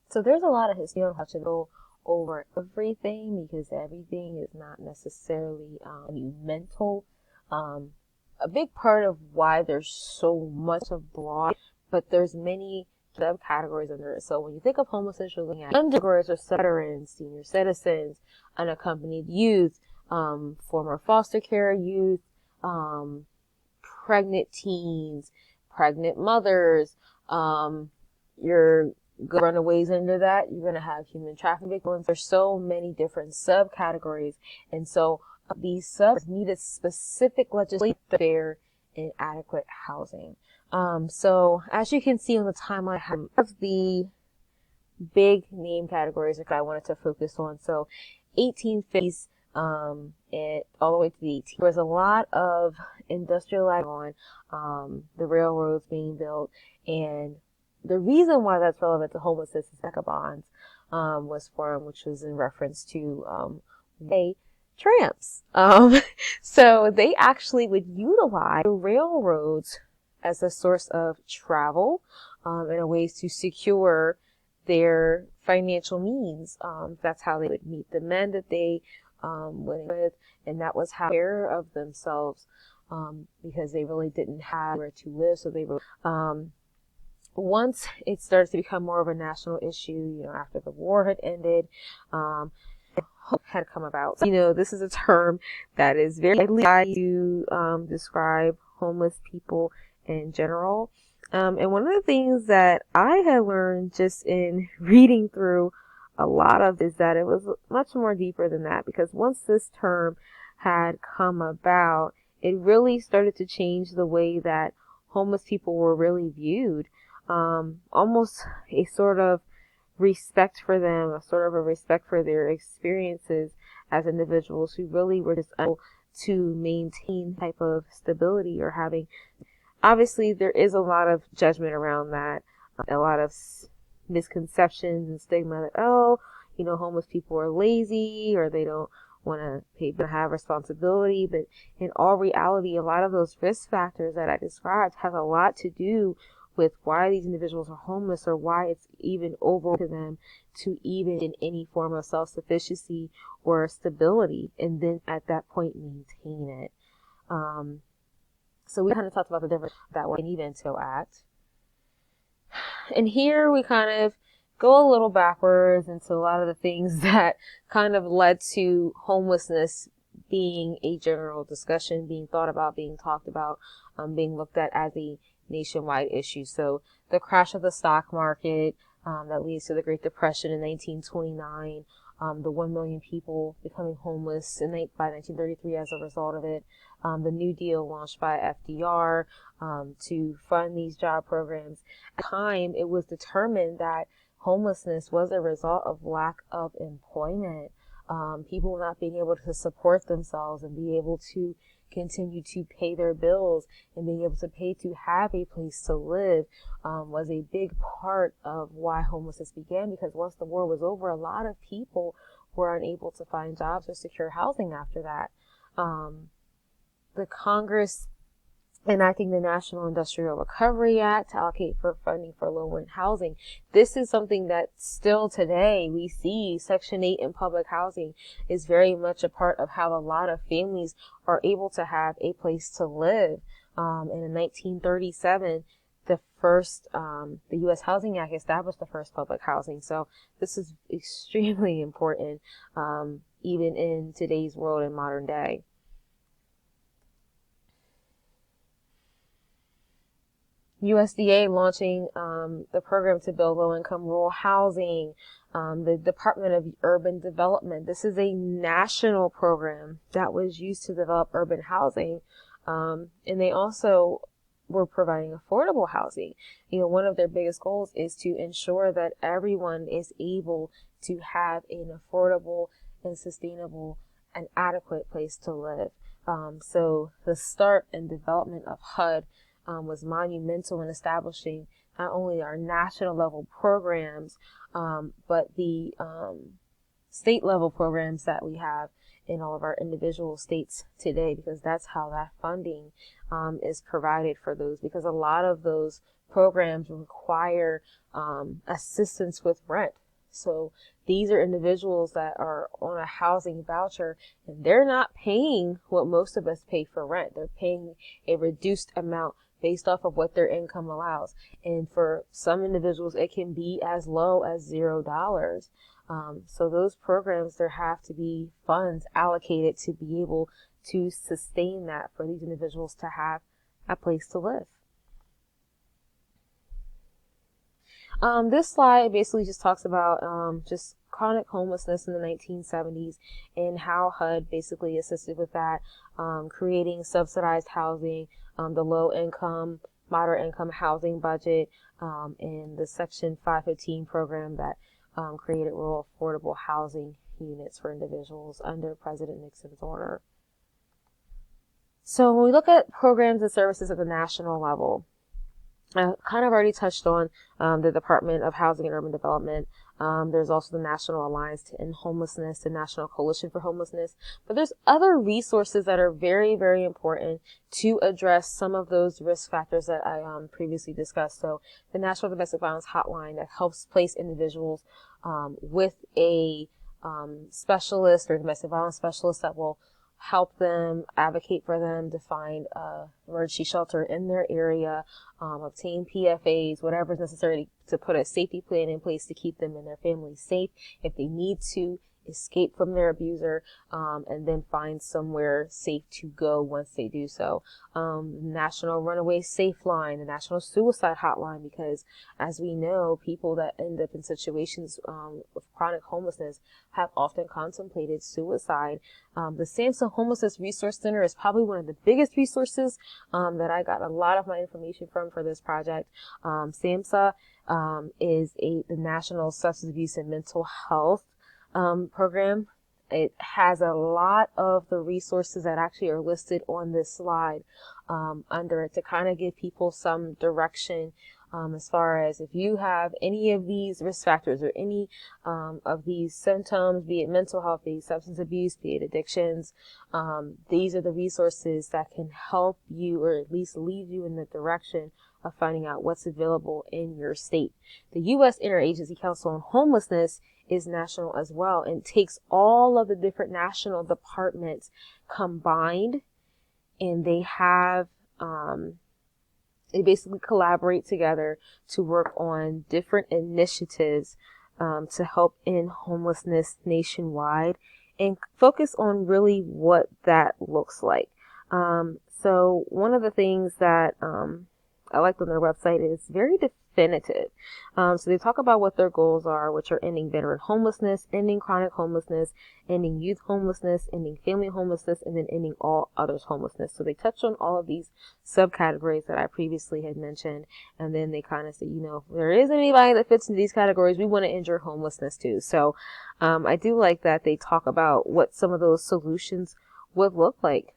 So there's a lot of history on how to go over everything because everything is not necessarily mental. Um, a big part of why there's so much of broad, but there's many subcategories under it. So when you think of homelessness, you're looking at categories or veterans, senior citizens, unaccompanied youth, former foster care youth, um, pregnant teens, pregnant mothers, your runaways under that. You're going to have human trafficking victims. There's so many different subcategories. And so these subs needed specific legislation for fair and adequate housing. So as you can see on the timeline, I have the big name categories that I wanted to focus on. So 1850s, and all the way to the 18th. There was a lot of industrial on, the railroads being built, and the reason why that's relevant to homelessness is vagabonds, was formed, which was in reference to, they tramps. So they actually would utilize the railroads as a source of travel, and a ways to secure their financial means. That's how they would meet the men that they went with, and that was how they care of themselves, because they really didn't have where to live. So they were, once it started to become more of a national issue, after the war had ended, hope had come about. So, this is a term that is very likely to describe homeless people in general. And one of the things that I had learned just in reading through a lot of is that it was much more deeper than that, because once this term had come about, it really started to change the way that homeless people were really viewed. Almost a sort of respect for them, a sort of a respect for their experiences as individuals who really were just able to maintain type of stability or having. Obviously, there is a lot of judgment around that, a lot of misconceptions and stigma that, homeless people are lazy or they don't want to have responsibility. But in all reality, a lot of those risk factors that I described have a lot to do with why these individuals are homeless, or why it's even over to them to even in any form of self-sufficiency or stability, and then at that point maintain it. So we kind of talked about the difference that way in Evento Act. And here we kind of go a little backwards into a lot of the things that kind of led to homelessness being a general discussion, being thought about, being talked about, being looked at as a nationwide issue. So the crash of the stock market, that leads to the Great Depression in 1929, the 1 million people becoming homeless by 1933 as a result of it, the New Deal launched by FDR to fund these job programs. At the time, it was determined that homelessness was a result of lack of employment, people not being able to support themselves and be able to continue to pay their bills and being able to pay to have a place to live, was a big part of why homelessness began, because once the war was over, a lot of people were unable to find jobs or secure housing after that. The Congress enacting the National Industrial Recovery Act to allocate for funding for low-rent housing. This is something that still today we see. Section 8 in public housing is very much a part of how a lot of families are able to have a place to live. And in 1937, the U.S. Housing Act established the first public housing. So this is extremely important, even in today's world in modern day. USDA launching the program to build low-income rural housing, the Department of Urban Development. This is a national program that was used to develop urban housing, and they also were providing affordable housing. One of their biggest goals is to ensure that everyone is able to have an affordable and sustainable and adequate place to live. So the start and development of HUD was monumental in establishing not only our national level programs, but the state level programs that we have in all of our individual states today, because that's how that funding is provided for those, because a lot of those programs require assistance with rent. So these are individuals that are on a housing voucher, and they're not paying what most of us pay for rent. They're paying a reduced amount based off of what their income allows. And for some individuals, it can be as low as $0. So those programs, there have to be funds allocated to be able to sustain that for these individuals to have a place to live. This slide basically just talks about just chronic homelessness in the 1970s and how HUD basically assisted with that, creating subsidized housing, the low income, moderate income housing budget, and the Section 515 program that created rural affordable housing units for individuals under President Nixon's order. So when we look at programs and services at the national level, I kind of already touched on the Department of Housing and Urban Development. There's also the National Alliance to End Homelessness, the National Coalition for Homelessness. But there's other resources that are very, very important to address some of those risk factors that I previously discussed. So the National Domestic Violence Hotline that helps place individuals with a specialist or domestic violence specialist that will help them, advocate for them to find emergency shelter in their area, obtain PFAs, whatever is necessary to put a safety plan in place to keep them and their families safe if they need to escape from their abuser, and then find somewhere safe to go once they do so. National Runaway Safe Line, the National Suicide Hotline, because as we know, people that end up in situations with chronic homelessness have often contemplated suicide. The SAMHSA Homelessness Resource Center is probably one of the biggest resources that I got a lot of my information from for this project. SAMHSA is the National Substance Abuse and Mental Health program. It has a lot of the resources that actually are listed on this slide under it to kind of give people some direction as far as if you have any of these risk factors or any of these symptoms, be it mental health, be it substance abuse, be it addictions. These are the resources that can help you, or at least lead you in the direction of finding out what's available in your state. The U.S. Interagency Council on Homelessness is national as well, and takes all of the different national departments combined, and they have they basically collaborate together to work on different initiatives to help end homelessness nationwide, and focus on really what that looks like. So one of the things that I liked on their website is very definitive. So they talk about what their goals are, which are ending veteran homelessness, ending chronic homelessness, ending youth homelessness, ending family homelessness, and then ending all others homelessness. So they touch on all of these subcategories that I previously had mentioned. And then they kind of say, you know, if there isn't anybody that fits into these categories, we want to end your homelessness too. So I do like that they talk about what some of those solutions would look like.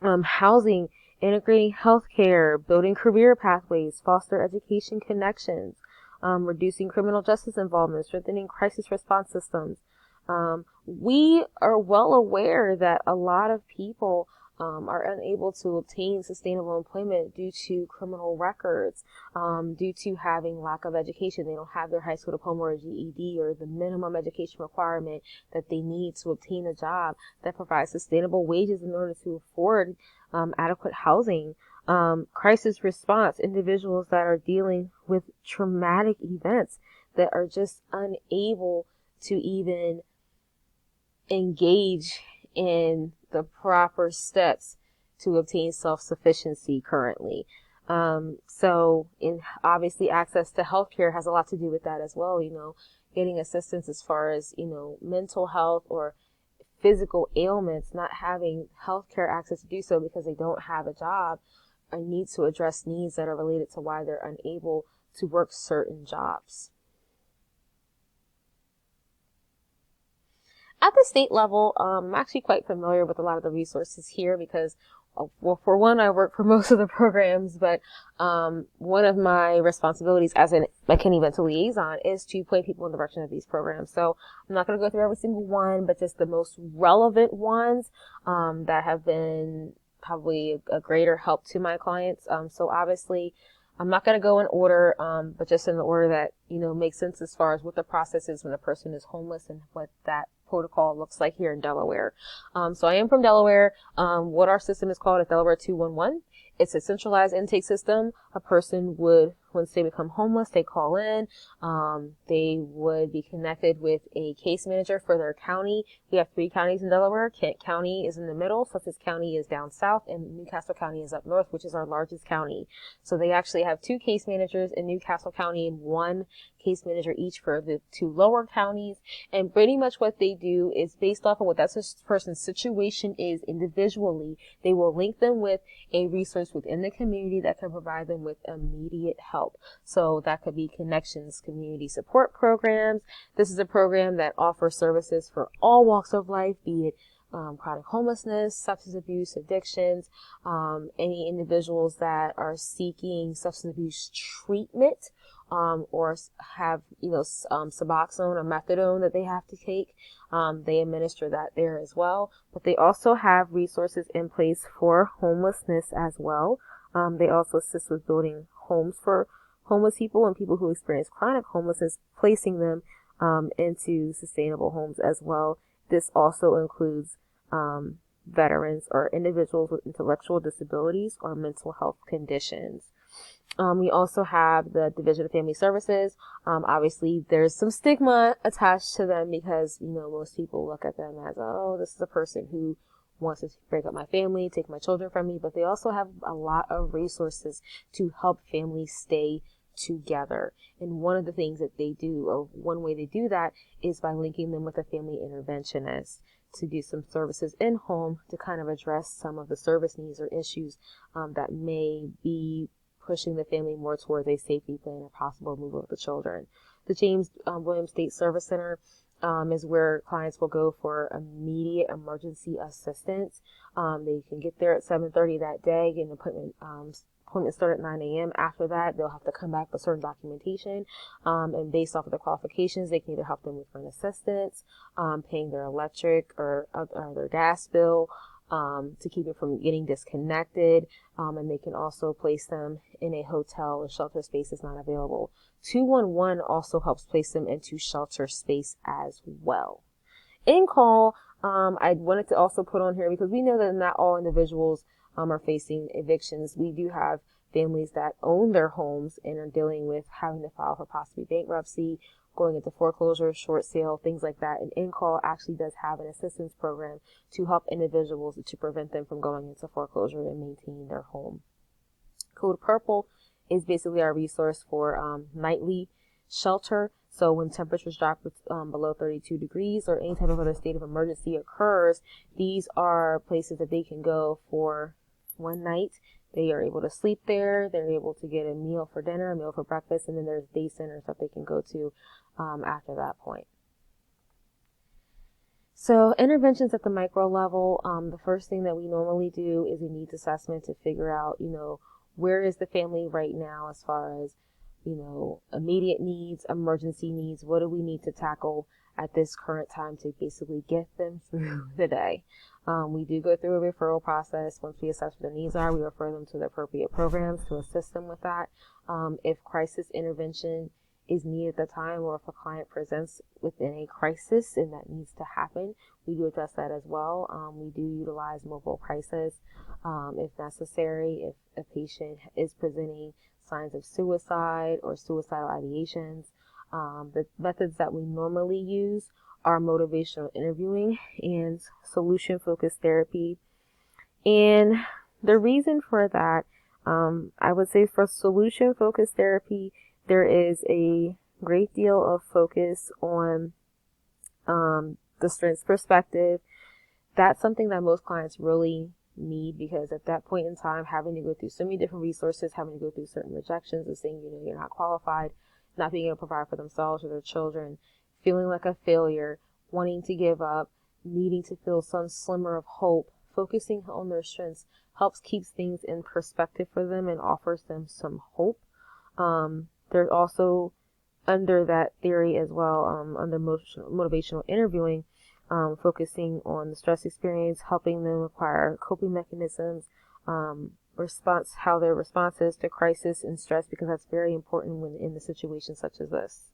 Housing, integrating healthcare, building career pathways, foster education connections, reducing criminal justice involvement, strengthening crisis response systems. We are well aware that a lot of people are unable to obtain sustainable employment due to criminal records, due to having lack of education. They don't have their high school diploma or GED or the minimum education requirement that they need to obtain a job that provides sustainable wages in order to afford adequate housing. Crisis response, individuals that are dealing with traumatic events that are just unable to even engage in the proper steps to obtain self-sufficiency currently. So obviously access to healthcare has a lot to do with that as well, you know, getting assistance as far as, you know, mental health or physical ailments, not having healthcare access to do so because they don't have a job, or need to address needs that are related to why they're unable to work certain jobs. At the state level, I'm actually quite familiar with a lot of the resources here because well, for one, I work for most of the programs, but one of my responsibilities as a McKinney Mental Liaison is to point people in the direction of these programs. So I'm not going to go through every single one, but just the most relevant ones that have been probably a greater help to my clients. So obviously, I'm not going to go in order, but just in the order that, makes sense as far as what the process is when a person is homeless and what that protocol looks like here in Delaware. So I am from Delaware. What our system is called is Delaware 211. It's a centralized intake system. A person would, once they become homeless, they call in. They would be connected with a case manager for their county. We have 3 counties in Delaware. Kent County is in the middle. Sussex County is down south, and Newcastle County is up north, which is our largest county. So they actually have 2 case managers in Newcastle County and 1 case manager each for the 2 lower counties. And pretty much what they do is based off of what that person's situation is individually. They will link them with a resource within the community that can provide them with immediate help. So that could be Connections community support programs. This is a program that offers services for all walks of life, be it chronic homelessness, substance abuse, addictions, any individuals that are seeking substance abuse treatment, or have, Suboxone or methadone that they have to take. They administer that there as well. But they also have resources in place for homelessness as well. They also assist with building homes for homeless people and people who experience chronic homelessness, placing them into sustainable homes as well. This also includes veterans or individuals with intellectual disabilities or mental health conditions. We also have the Division of Family Services. Obviously, there's some stigma attached to them because, most people look at them as, oh, this is a person who wants to break up my family, take my children from me. But they also have a lot of resources to help families stay together. And one of the things that they do, or one way they do that, is by linking them with a family interventionist to do some services in home to kind of address some of the service needs or issues that may be pushing the family more towards a safety plan or possible removal of the children. The James Williams State Service Center is where clients will go for immediate emergency assistance. They can get there at 7:30 that day, get an appointment. Appointments start at 9 a.m. After that, they'll have to come back with certain documentation. And based off of their qualifications, they can either help them with rent assistance, paying their electric or their gas bill, to keep it from getting disconnected. And they can also place them in a hotel if shelter space is not available. 211 also helps place them into shelter space as well. In call, I wanted to also put on here because we know that not all individuals are facing evictions. We do have families that own their homes and are dealing with having to file for possibly bankruptcy, going into foreclosure, short sale, things like that. And In-Call actually does have an assistance program to help individuals to prevent them from going into foreclosure and maintaining their home. Code Purple is basically our resource for nightly shelter. So when temperatures drop below 32 degrees or any type of other state of emergency occurs, these are places that they can go for one night. They are able to sleep there. They're able to get a meal for dinner, a meal for breakfast, and then there's day centers that they can go to after that point. So interventions at the micro level, the first thing that we normally do is a needs assessment to figure out, where is the family right now as far as, immediate needs, emergency needs, what do we need to tackle at this current time to basically get them through the day. We do go through a referral process. Once we assess what their needs are, we refer them to the appropriate programs to assist them with that. If crisis intervention is needed at the time, or if a client presents within a crisis and that needs to happen, we do address that as well. We do utilize mobile crisis if necessary. If a patient is presenting signs of suicide or suicidal ideations, the methods that we normally use are motivational interviewing and solution-focused therapy. And the reason for that, I would say for solution-focused therapy, there is a great deal of focus on the strengths perspective. That's something that most clients really need, because at that point in time, having to go through so many different resources, having to go through certain rejections of saying, you're not qualified, not being able to provide for themselves or their children, feeling like a failure, wanting to give up, needing to feel some slimmer of hope focusing on their strengths helps keeps things in perspective for them and offers them some hope. There's also under that theory as well, under motivational interviewing, focusing on the stress experience, helping them acquire coping mechanisms, how their response is to crisis and stress, because that's very important when in the situation such as this.